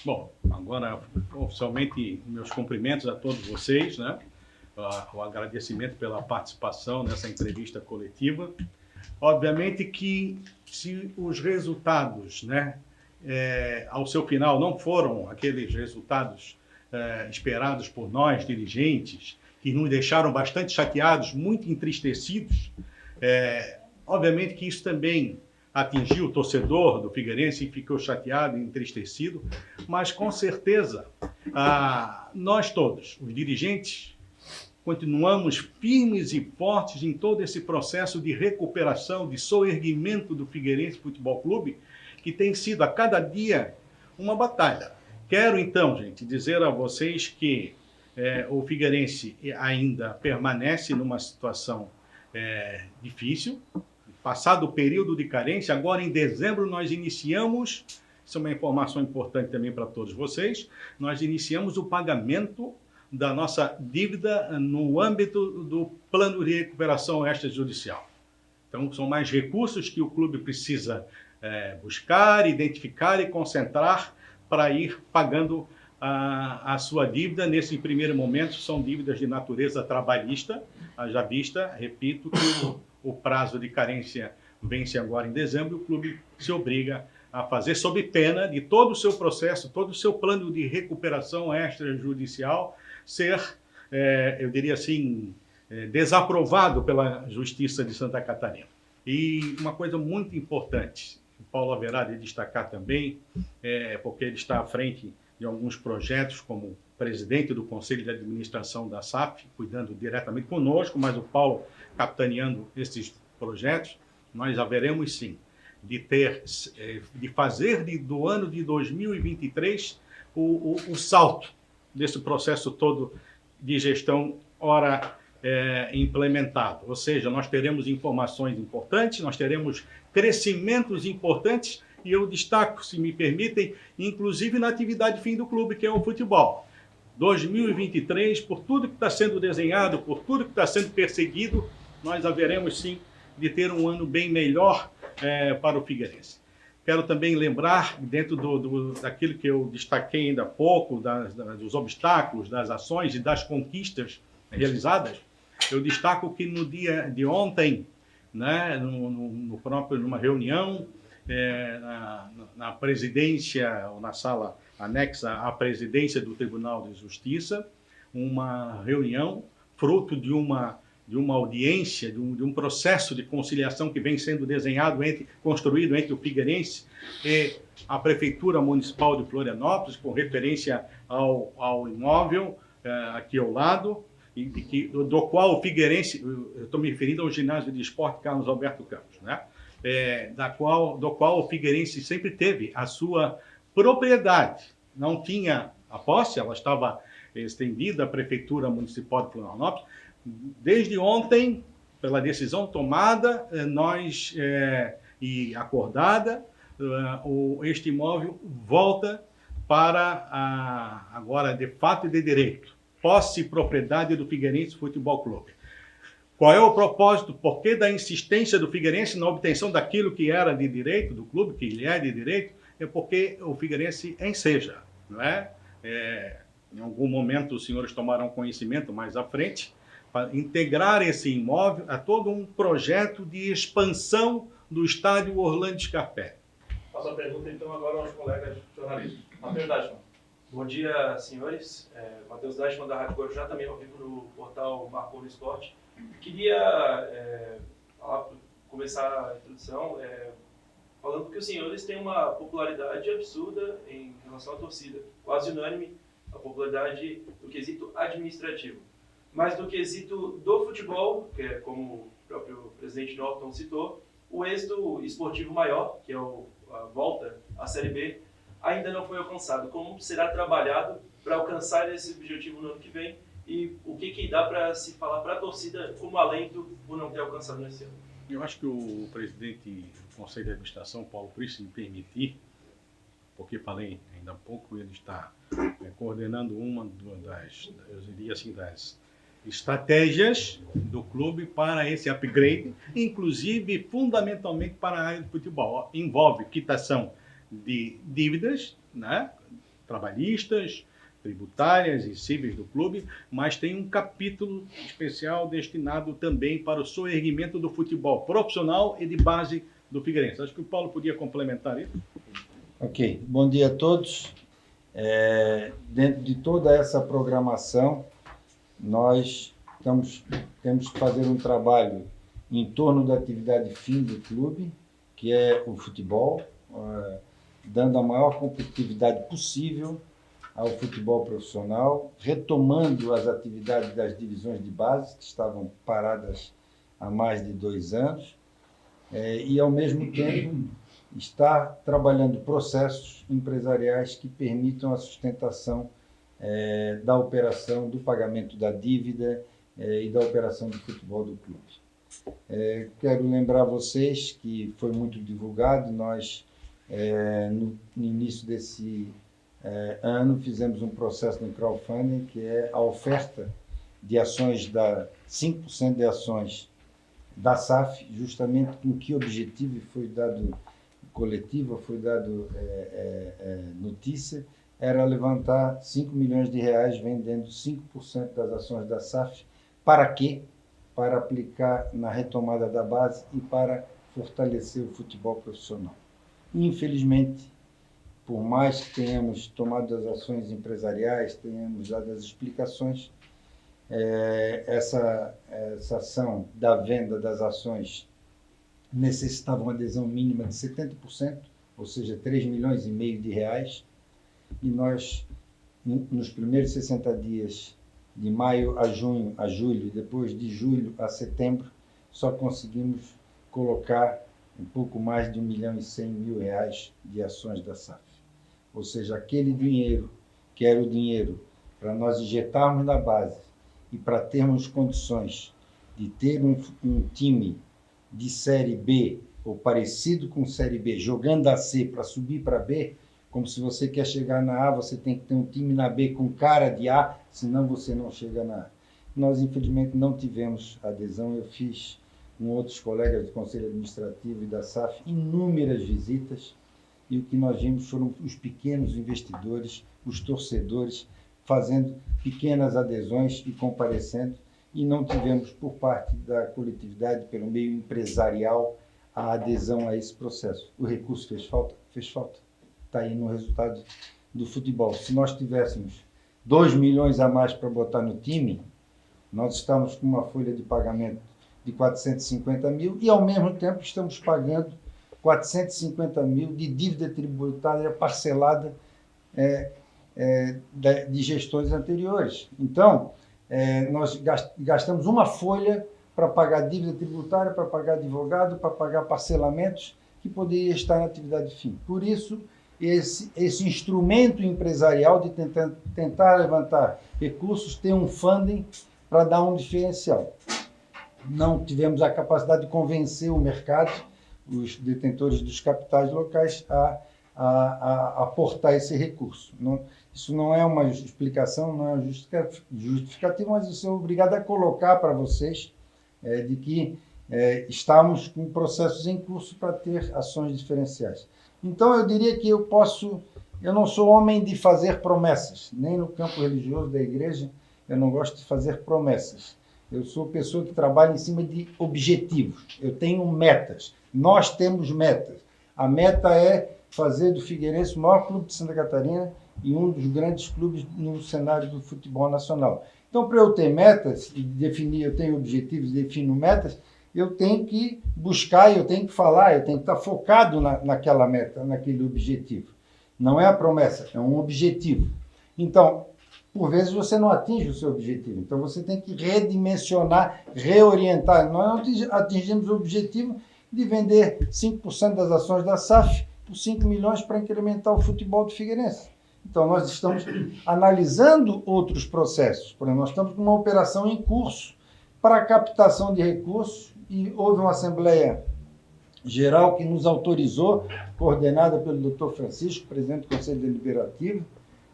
Bom, agora oficialmente meus cumprimentos a todos vocês, né? O agradecimento pela participação nessa entrevista coletiva. Obviamente que se os resultados, né, ao seu final não foram aqueles resultados esperados por nós, dirigentes, que nos deixaram bastante chateados, muito entristecidos, obviamente que isso também atingiu o torcedor do Figueirense e ficou chateado e entristecido, mas com certeza nós todos, os dirigentes, continuamos firmes e fortes em todo esse processo de recuperação, de soerguimento do Figueirense Futebol Clube, que tem sido a cada dia uma batalha. Quero então, gente, dizer a vocês que o Figueirense ainda permanece numa situação difícil. Passado o período de carência, agora em dezembro nós iniciamos, isso é uma informação importante também para todos vocês, nós iniciamos o pagamento da nossa dívida no âmbito do plano de recuperação extrajudicial. Então, são mais recursos que o clube precisa buscar, identificar e concentrar para ir pagando a sua dívida. Nesse primeiro momento, são dívidas de natureza trabalhista, já vista, repito, que o prazo de carência vence agora em dezembro, o clube se obriga a fazer sob pena de todo o seu processo, todo o seu plano de recuperação extrajudicial ser, eu diria assim, desaprovado pela Justiça de Santa Catarina. E uma coisa muito importante, o Paulo haverá de destacar também, porque ele está à frente de alguns projetos como presidente do Conselho de Administração da SAF, cuidando diretamente conosco, mas o Paulo capitaneando esses projetos, nós haveremos sim de fazer do ano de 2023 o salto desse processo todo de gestão implementado. Ou seja, nós teremos informações importantes, nós teremos crescimentos importantes, e eu destaco, se me permitem, inclusive na atividade fim do clube, que é o futebol. 2023, por tudo que está sendo desenhado, por tudo que está sendo perseguido, nós haveremos sim de ter um ano bem melhor para o Figueirense. Quero também lembrar, dentro daquilo que eu destaquei ainda há pouco, dos obstáculos, das ações e das conquistas realizadas, eu destaco que no dia de ontem, né, numa reunião, na presidência, ou na sala anexa à presidência do Tribunal de Justiça, uma reunião fruto de uma audiência, de um processo de conciliação que vem sendo desenhado, construído entre o Figueirense e a Prefeitura Municipal de Florianópolis, com referência ao imóvel aqui ao lado, do qual o Figueirense, eu estou me referindo ao ginásio de esporte Carlos Alberto Campos, né? Do qual o Figueirense sempre teve a sua propriedade. Não tinha a posse, ela estava estendida à Prefeitura Municipal de Florianópolis. Desde ontem, pela decisão tomada, e acordada, este imóvel volta para agora de fato e de direito, posse e propriedade do Figueirense Futebol Clube. Qual é o propósito? Por que da insistência do Figueirense na obtenção daquilo que era de direito do clube, que ele é de direito? É porque o Figueirense enseja, não é? Em algum momento os senhores tomarão conhecimento mais à frente, para integrar esse imóvel a todo um projeto de expansão do estádio Orlando Scarpelli. Faço a pergunta então agora aos colegas jornalistas. Matheus Dashman. Bom dia, senhores. Matheus Dashman da Rádio Guarujá, também ao vivo no portal Marcou no Esporte. Queria começar a introdução falando que os senhores têm uma popularidade absurda em relação à torcida, quase unânime a popularidade do quesito administrativo. Mas no quesito do futebol, que é como o próprio presidente Norton citou, o êxito esportivo maior, que é a volta à Série B, ainda não foi alcançado. Como será trabalhado para alcançar esse objetivo no ano que vem? E o que dá para se falar para a torcida como alento por não ter alcançado nesse ano? Eu acho que o presidente do Conselho de Administração, Paulo Price, se me permitir, porque falei ainda há pouco, ele está coordenando uma eu diria assim, das estratégias do clube para esse upgrade, inclusive fundamentalmente para a área de futebol. Envolve quitação de dívidas, né? trabalhistas, tributárias e cíveis do clube, mas tem um capítulo especial destinado também para o soerguimento do futebol profissional e de base do Figueirense. Acho que o Paulo podia complementar isso. Ok, bom dia a todos. Dentro de toda essa programação, nós temos que fazer um trabalho em torno da atividade fim do clube, que é o futebol, dando a maior competitividade possível ao futebol profissional, retomando as atividades das divisões de base, que estavam paradas há mais de 2 anos, e, ao mesmo tempo, está trabalhando processos empresariais que permitam a sustentação da operação, do pagamento da dívida e da operação do futebol do clube. Quero lembrar vocês que foi muito divulgado, nós, no início desse ano, fizemos um processo de crowdfunding, que é a oferta de ações, 5% de ações da SAF, justamente com que objetivo foi dado coletiva, foi dado notícia, era levantar 5 milhões de reais vendendo 5% das ações da SAF. Para quê? Para aplicar na retomada da base e para fortalecer o futebol profissional. Infelizmente, por mais que tenhamos tomado as ações empresariais, tenhamos dado as explicações, essa ação da venda das ações necessitava uma adesão mínima de 70%, ou seja, 3 milhões e meio de reais, e nós, nos primeiros 60 dias, de maio a junho, a julho, depois de julho a setembro, só conseguimos colocar um pouco mais de 1 milhão e 100 mil reais de ações da SAF. Ou seja, aquele dinheiro, que era o dinheiro para nós injetarmos na base e para termos condições de ter um time de Série B, ou parecido com Série B, jogando a C para subir para B, como se você quer chegar na A, você tem que ter um time na B com cara de A, senão você não chega na A. Nós, infelizmente, não tivemos adesão. Eu fiz com outros colegas do Conselho Administrativo e da SAF inúmeras visitas, e o que nós vimos foram os pequenos investidores, os torcedores, fazendo pequenas adesões e comparecendo, e não tivemos, por parte da coletividade, pelo meio empresarial, a adesão a esse processo. O recurso fez falta? Fez falta. Está aí no resultado do futebol. Se nós tivéssemos 2 milhões a mais para botar no time, nós estamos com uma folha de pagamento de 450 mil e, ao mesmo tempo, estamos pagando 450 mil de dívida tributária parcelada de gestões anteriores. Então, nós gastamos uma folha para pagar dívida tributária, para pagar advogado, para pagar parcelamentos que poderia estar na atividade fim. Por isso, esse instrumento empresarial de tentar levantar recursos tem um funding para dar um diferencial. Não tivemos a capacidade de convencer o mercado, os detentores dos capitais locais, a aportar esse recurso. Isso não é uma explicação, não é uma justificativa, mas eu sou obrigado a colocar para vocês de que estamos com processos em curso para ter ações diferenciais. Então, eu diria que eu não sou homem de fazer promessas, nem no campo religioso da igreja, eu não gosto de fazer promessas. Eu sou pessoa que trabalha em cima de objetivos. Eu tenho metas. Nós temos metas. A meta é fazer do Figueirense o maior clube de Santa Catarina e um dos grandes clubes no cenário do futebol nacional. Então, para eu ter metas e definir, eu tenho objetivos e defino metas, eu tenho que buscar, eu tenho que falar, eu tenho que estar focado naquela meta, naquele objetivo. Não é a promessa, é um objetivo. Então, por vezes você não atinge o seu objetivo, então você tem que redimensionar, reorientar. Nós não atingimos o objetivo de vender 5% das ações da SAF por 5 milhões para incrementar o futebol do Figueirense. Então, nós estamos analisando outros processos. Por exemplo, nós estamos com uma operação em curso para a captação de recursos e houve uma Assembleia Geral que nos autorizou, coordenada pelo Dr. Francisco, presidente do Conselho Deliberativo,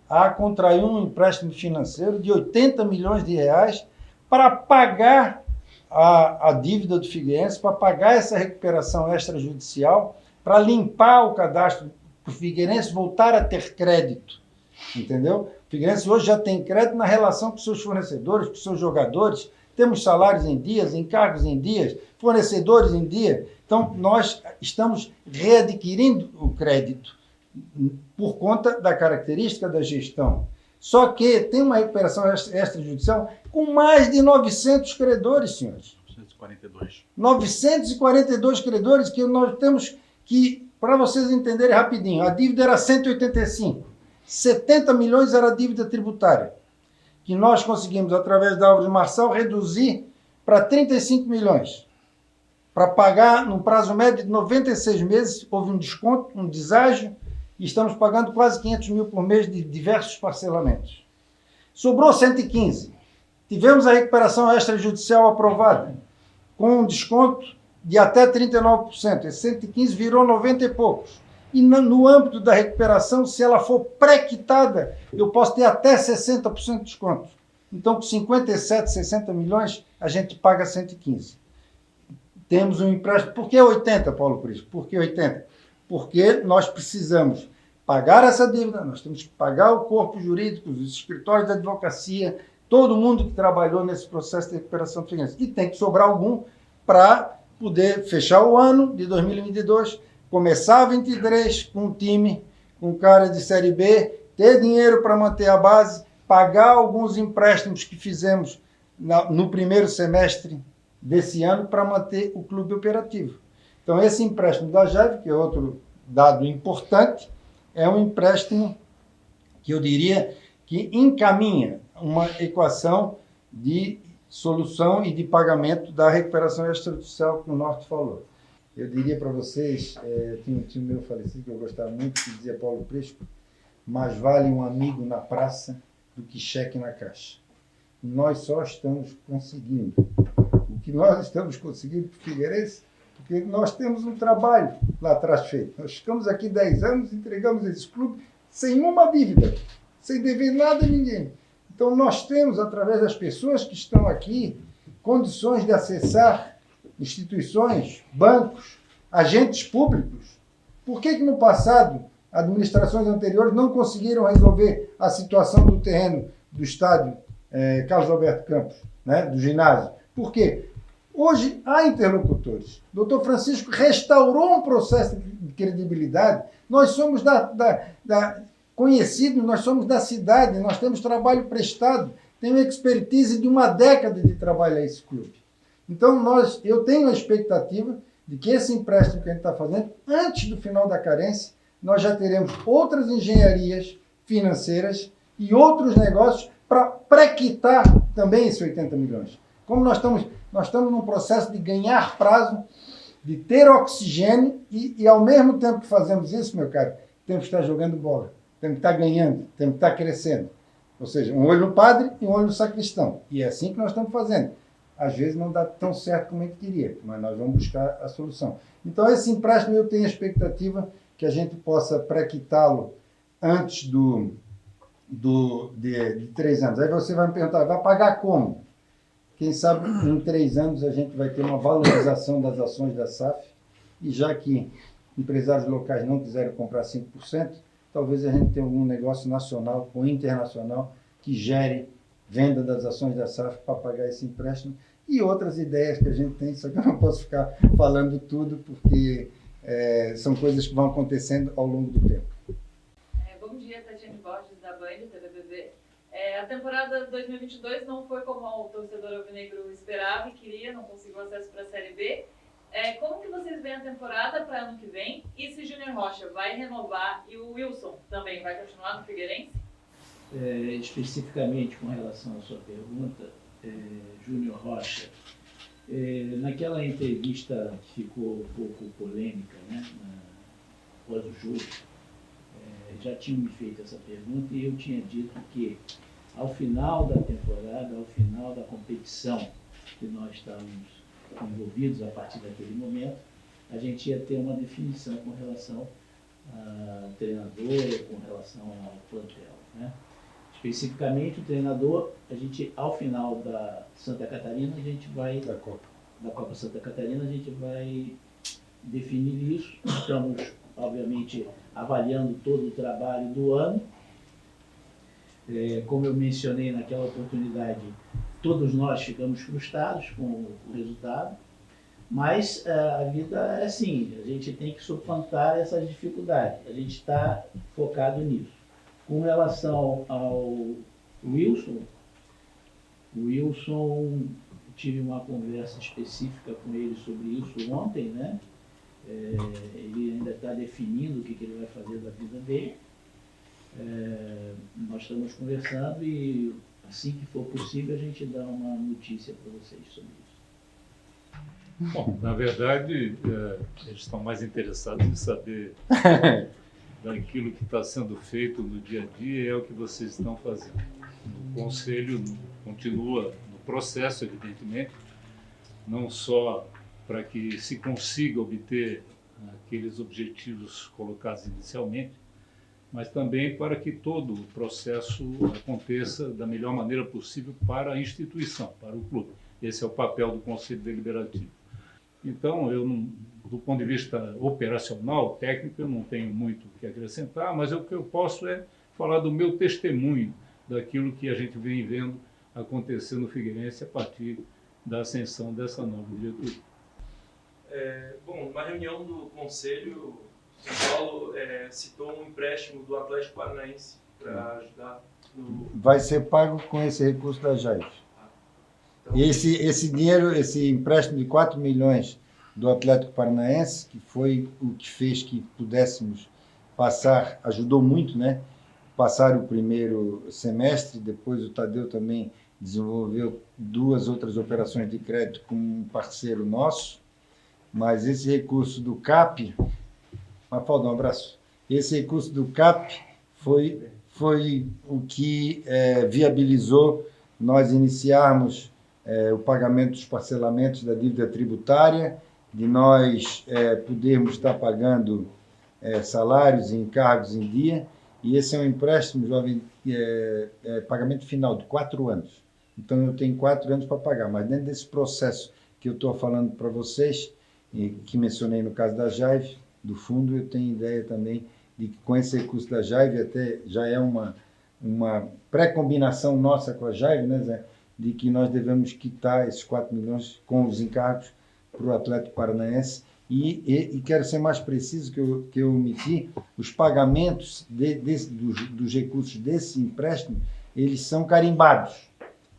a contrair um empréstimo financeiro de 80 milhões de reais para pagar a dívida do Figueirense, para pagar essa recuperação extrajudicial, para limpar o cadastro, para o Figueirense voltar a ter crédito entendeu? O Figueirense hoje já tem crédito na relação com seus fornecedores, com seus jogadores, temos salários em dias, encargos em dias, fornecedores em dia. Então, nós estamos readquirindo o crédito por conta da característica da gestão. Só que tem uma recuperação extrajudicial com mais de 900 credores, senhores. 942. 942 credores que nós temos que, para vocês entenderem rapidinho, a dívida era 185. 70 milhões era a dívida tributária, que nós conseguimos, através da Álvares Marçal, reduzir para 35 milhões. Para pagar, num prazo médio de 96 meses, houve um desconto, um deságio, e estamos pagando quase 500 mil por mês de diversos parcelamentos. Sobrou 115. Tivemos a recuperação extrajudicial aprovada, com um desconto de até 39%. Esse 115 virou 90 e poucos. E no âmbito da recuperação, se ela for pré-quitada, eu posso ter até 60% de desconto. Então, com 57, 60 milhões, a gente paga 115. Temos um empréstimo. Por que 80, Paulo Prisco? Por que 80? Porque nós precisamos pagar essa dívida, nós temos que pagar o corpo jurídico, os escritórios de advocacia, todo mundo que trabalhou nesse processo de recuperação do Figueirense. E tem que sobrar algum para poder fechar o ano de 2022, começar 23 com um time, com cara de Série B, ter dinheiro para manter a base, pagar alguns empréstimos que fizemos no primeiro semestre desse ano para manter o clube operativo. Então, esse empréstimo da JAV, que é outro dado importante, é um empréstimo que eu diria que encaminha uma equação de solução e de pagamento da recuperação extrajudicial que o Norte falou. Eu diria para vocês, tinha um tio meu falecido que eu gostava muito, que dizia, Paulo Prisco, mais vale um amigo na praça do que cheque na caixa. Nós só estamos conseguindo. O que nós estamos conseguindo para o Figueirense, porque nós temos um trabalho lá atrás feito. Nós ficamos aqui 10 anos, entregamos esse clube sem uma dívida, sem dever nada a ninguém. Então, nós temos, através das pessoas que estão aqui, condições de acessar instituições, bancos, agentes públicos. Por que no passado, administrações anteriores não conseguiram resolver a situação do terreno do estádio Carlos Alberto Campos, né, do ginásio? Por quê? Hoje há interlocutores. O doutor Francisco restaurou um processo de credibilidade. Nós somos conhecidos, nós somos da cidade, nós temos trabalho prestado, temos expertise de uma década de trabalhar esse clube. Então, eu tenho a expectativa de que esse empréstimo que a gente está fazendo, antes do final da carência, nós já teremos outras engenharias financeiras e outros negócios para pré-quitar também esses 80 milhões. Como nós estamos num processo de ganhar prazo, de ter oxigênio e ao mesmo tempo que fazemos isso, meu caro, temos que estar jogando bola, temos que estar ganhando, temos que estar crescendo. Ou seja, um olho no padre e um olho no sacristão. E é assim que nós estamos fazendo. Às vezes não dá tão certo como a gente queria, mas nós vamos buscar a solução. Então, esse empréstimo eu tenho a expectativa que a gente possa pré-quitá-lo antes de 3 anos. Aí você vai me perguntar, vai pagar como? Quem sabe em 3 anos a gente vai ter uma valorização das ações da SAF, e já que empresários locais não quiserem comprar 5%, talvez a gente tenha algum negócio nacional ou internacional que gere venda das ações da SAF para pagar esse empréstimo e outras ideias que a gente tem, só que eu não posso ficar falando tudo porque são coisas que vão acontecendo ao longo do tempo. Bom dia, Tatiane Borges, da Band, TVBB. A temporada 2022 não foi como o torcedor alvinegro esperava e queria, não conseguiu acesso para a Série B. Como que vocês veem a temporada para ano que vem? E se Júnior Rocha vai renovar e o Wilson também vai continuar no Figueirense? Especificamente com relação à sua pergunta, Júnior Rocha, naquela entrevista que ficou um pouco polêmica, né, após o jogo, já tinham me feito essa pergunta e eu tinha dito que ao final da temporada, ao final da competição que nós estávamos envolvidos a partir daquele momento, a gente ia ter uma definição com relação ao treinador, com relação ao plantel, né? Especificamente o treinador, a gente ao final da Santa Catarina, a gente vai da Copa Santa Catarina, a gente vai definir isso. Estamos obviamente avaliando todo o trabalho do ano Como eu mencionei naquela oportunidade, todos nós ficamos frustrados com o resultado, mas a vida é assim, a gente tem que suplantar essas dificuldades, a gente está focado nisso. Com relação ao Wilson, tive uma conversa específica com ele sobre isso ontem, né? Ele ainda está definindo o que ele vai fazer da vida dele. Nós estamos conversando e assim que for possível a gente dá uma notícia para vocês sobre isso. Bom, na verdade, eles estão mais interessados em saber daquilo que está sendo feito no dia a dia e é o que vocês estão fazendo. O Conselho continua no processo, evidentemente, não só para que se consiga obter aqueles objetivos colocados inicialmente, mas também para que todo o processo aconteça da melhor maneira possível para a instituição, para o clube. Esse é o papel do Conselho Deliberativo. Então, do ponto de vista operacional, técnico, eu não tenho muito o que acrescentar, mas o que eu posso é falar do meu testemunho, daquilo que a gente vem vendo acontecer no Figueirense a partir da ascensão dessa nova diretoria. Bom, numa reunião do Conselho, São Paulo citou um empréstimo do Atlético Paranaense para ajudar no... Vai ser pago com esse recurso da JAIF. Então, E esse dinheiro, esse empréstimo de 4 milhões do Atlético Paranaense, que foi o que fez que pudéssemos passar, ajudou muito, né? Passar o primeiro semestre, depois o Tadeu também desenvolveu 2 outras operações de crédito com um parceiro nosso, mas esse recurso do CAP, Mafalda, um abraço, esse recurso do CAP foi o que viabilizou nós iniciarmos o pagamento dos parcelamentos da dívida tributária, de nós podermos estar pagando salários e encargos em dia, e esse é um empréstimo, jovem, pagamento final de 4 anos. Então, eu tenho 4 anos para pagar, mas dentro desse processo que eu estou falando para vocês, e que mencionei no caso da JAIV, do fundo, eu tenho ideia também de que com esse recurso da JAIV, até já é uma pré-combinação nossa com a JAIV, né, Zé? De que nós devemos quitar esses 4 milhões com os encargos para o Atlético Paranaense. E quero ser mais preciso que eu omiti, os pagamentos dos recursos desse empréstimo, eles são carimbados.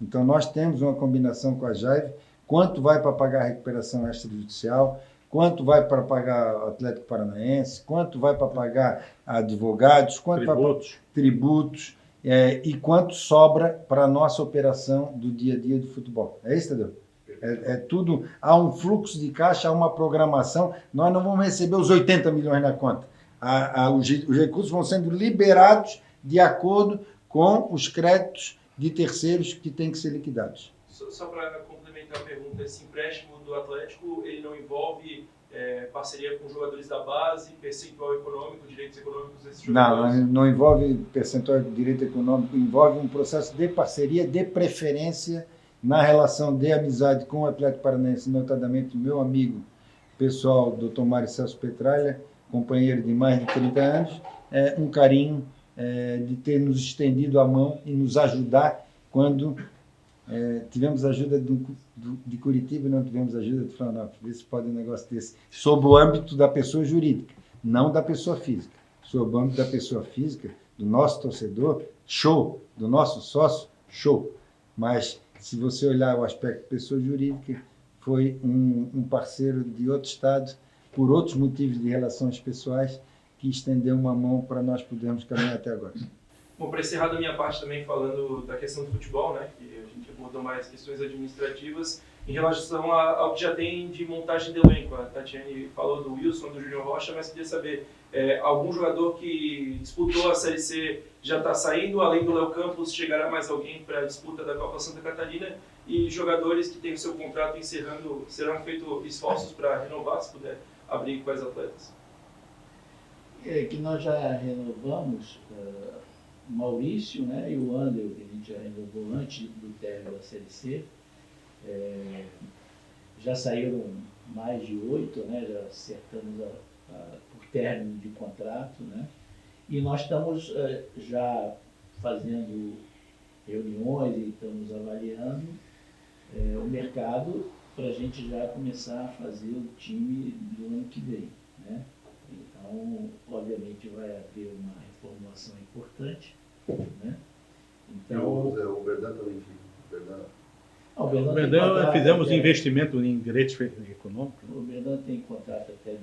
Então, nós temos uma combinação com a JAIV, quanto vai para pagar a recuperação extrajudicial, quanto vai para pagar o Atlético Paranaense, quanto vai para pagar advogados, quanto vai para tributos, e quanto sobra para a nossa operação do dia a dia do futebol. É isso, Tadeu? Tudo, há um fluxo de caixa, há uma programação, nós não vamos receber os 80 milhões na conta. Os recursos vão sendo liberados de acordo com os créditos de terceiros que têm que ser liquidados. Só para complementar a pergunta, esse empréstimo do Atlético, ele não envolve parceria com jogadores da base, percentual econômico, direitos econômicos desses jogadores? Não envolve percentual de direito econômico, envolve um processo de parceria, de preferência, na relação de amizade com o Atlético Paranaense, notadamente meu amigo pessoal, Dr. Mário Celso Petralha, companheiro de mais de 30 anos, um carinho de ter nos estendido a mão e nos ajudar quando tivemos ajuda de Curitiba e não tivemos ajuda de Florianópolis. Vê se pode um negócio desse. Sob o âmbito da pessoa jurídica, não da pessoa física. Sob o âmbito da pessoa física, do nosso torcedor, show. Do nosso sócio, show. Mas se você olhar o aspecto pessoa jurídica, foi um parceiro de outro estado, por outros motivos de relações pessoais, que estendeu uma mão para nós podermos caminhar até agora. Bom, para encerrar da minha parte também falando da questão do futebol, né, que a gente abordou mais questões administrativas, em relação ao que já tem de montagem de elenco. A Tatiane falou do Wilson, do Júnior Rocha, mas queria saber, algum jogador que disputou a Série C já está saindo, além do Léo Campos, chegará mais alguém para a disputa da Copa Santa Catarina, e jogadores que têm o seu contrato encerrando, serão feitos esforços para renovar, se puder abrir com as atletas? Que nós já renovamos o Maurício, né, e o Ander, que a gente já renovou antes do término da Série C. Já saíram mais de 8, né, já acertamos por término de contrato, né, e nós estamos já fazendo reuniões e estamos avaliando o mercado para a gente já começar a fazer o time do ano que vem, né? Então, obviamente, vai haver uma reformulação importante, né? Então, o Verdão também fica. o O Verdão Verdão fizemos investimento em direito econômico. O Verdão tem contrato até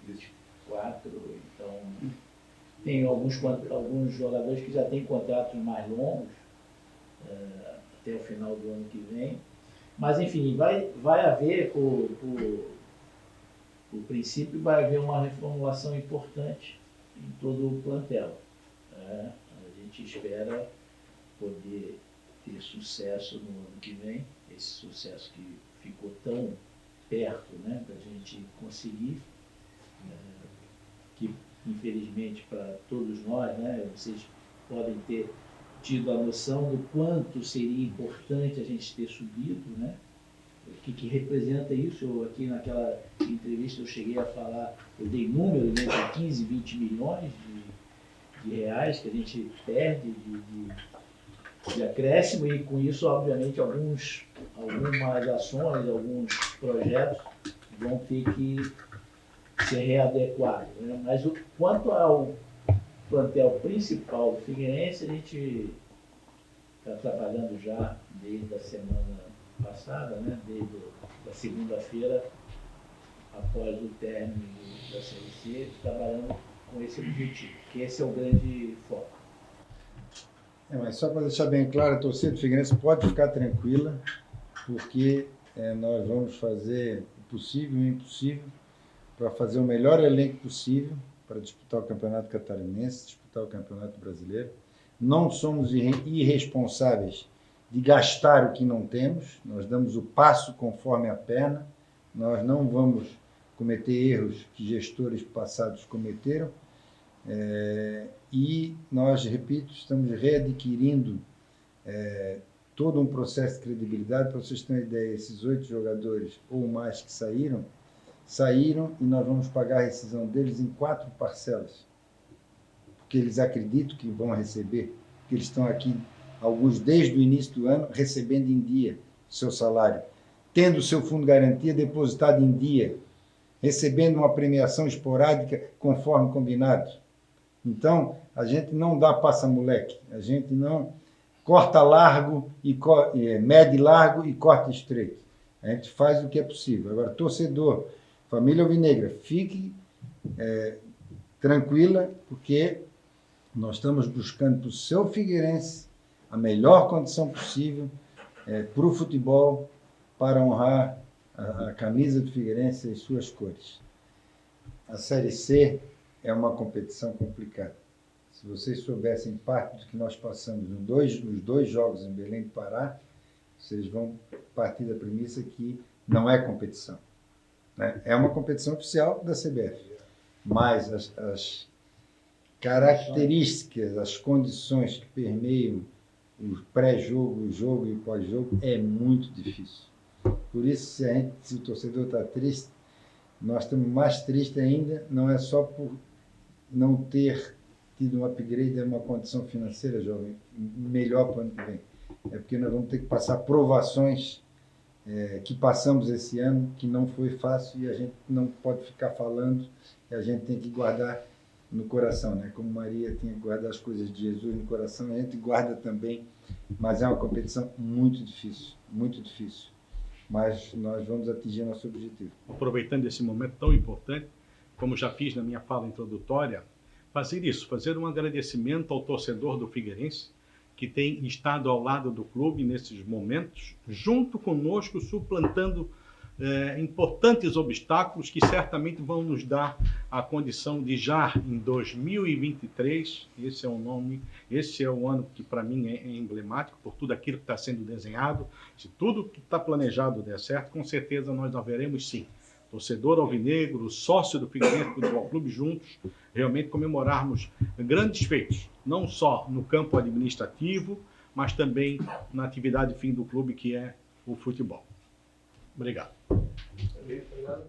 2024, então tem alguns jogadores que já têm contratos mais longos, até o final do ano que vem. Mas, enfim, vai haver, por princípio, vai haver uma reformulação importante em todo o plantel. A gente espera poder ter sucesso no ano que vem, esse sucesso que ficou tão perto, né, da gente conseguir, que infelizmente para todos nós, né, vocês podem ter tido a noção do quanto seria importante a gente ter subido, né? O que representa isso? Aqui naquela entrevista eu cheguei a falar, eu dei números entre 15 e 20 milhões de reais que a gente perde de acréscimo, e com isso, obviamente, algumas ações, alguns projetos vão ter que ser readequados, né? Mas quanto ao plantel principal do Figueirense, a gente está trabalhando já desde a semana passada, né? Desde a segunda-feira, após o término da Série C, trabalhando com esse objetivo, que esse é o grande foco. Mas só para deixar bem claro, a torcida do Figueirense pode ficar tranquila, porque nós vamos fazer o possível e o impossível para fazer o melhor elenco possível para disputar o Campeonato Catarinense, disputar o Campeonato Brasileiro. Não somos irresponsáveis de gastar o que não temos, nós damos o passo conforme a perna, nós não vamos cometer erros que gestores passados cometeram, e nós, repito, estamos readquirindo todo um processo de credibilidade. Para vocês terem uma ideia, esses 8 jogadores ou mais que saíram e nós vamos pagar a rescisão deles em 4 parcelas, porque eles acreditam que vão receber, porque eles estão aqui, alguns desde o início do ano, recebendo em dia o seu salário, tendo o seu fundo de garantia depositado em dia, recebendo uma premiação esporádica conforme combinado. Então, a gente não dá passa-moleque, a gente não corta largo, mede largo e corta estreito. A gente faz o que é possível. Agora, torcedor, família alvinegra, fique tranquila, porque nós estamos buscando para o seu Figueirense a melhor condição possível para o futebol, para honrar a camisa do Figueirense e as suas cores. A Série C é uma competição complicada. Se vocês soubessem parte do que nós passamos nos 2 jogos em Belém do Pará, vocês vão partir da premissa que não é competição, né? É uma competição oficial da CBF, mas as características, as condições que permeiam o pré-jogo, o jogo e o pós-jogo é muito difícil. Por isso, se o torcedor está triste, nós estamos mais tristes ainda, não é só por não ter tido um upgrade, uma condição financeira, jovem, melhor para o ano que vem. É porque nós vamos ter que passar provações que passamos esse ano, que não foi fácil, e a gente não pode ficar falando, e a gente tem que guardar no coração, né? Como Maria tinha que guardar as coisas de Jesus no coração, a gente guarda também, mas é uma competição muito difícil, mas nós vamos atingir nosso objetivo. Aproveitando esse momento tão importante, como já fiz na minha fala introdutória, fazer um agradecimento ao torcedor do Figueirense, que tem estado ao lado do clube nesses momentos, junto conosco, suplantando importantes obstáculos que certamente vão nos dar a condição de já em 2023, esse é o ano que para mim é emblemático por tudo aquilo que está sendo desenhado. Se tudo que está planejado der certo, com certeza nós haveremos sim, torcedor alvinegro, sócio do Figueirense Futebol Clube, juntos, realmente comemorarmos grandes feitos, não só no campo administrativo, mas também na atividade fim do clube, que é o futebol. Obrigado. Obrigado.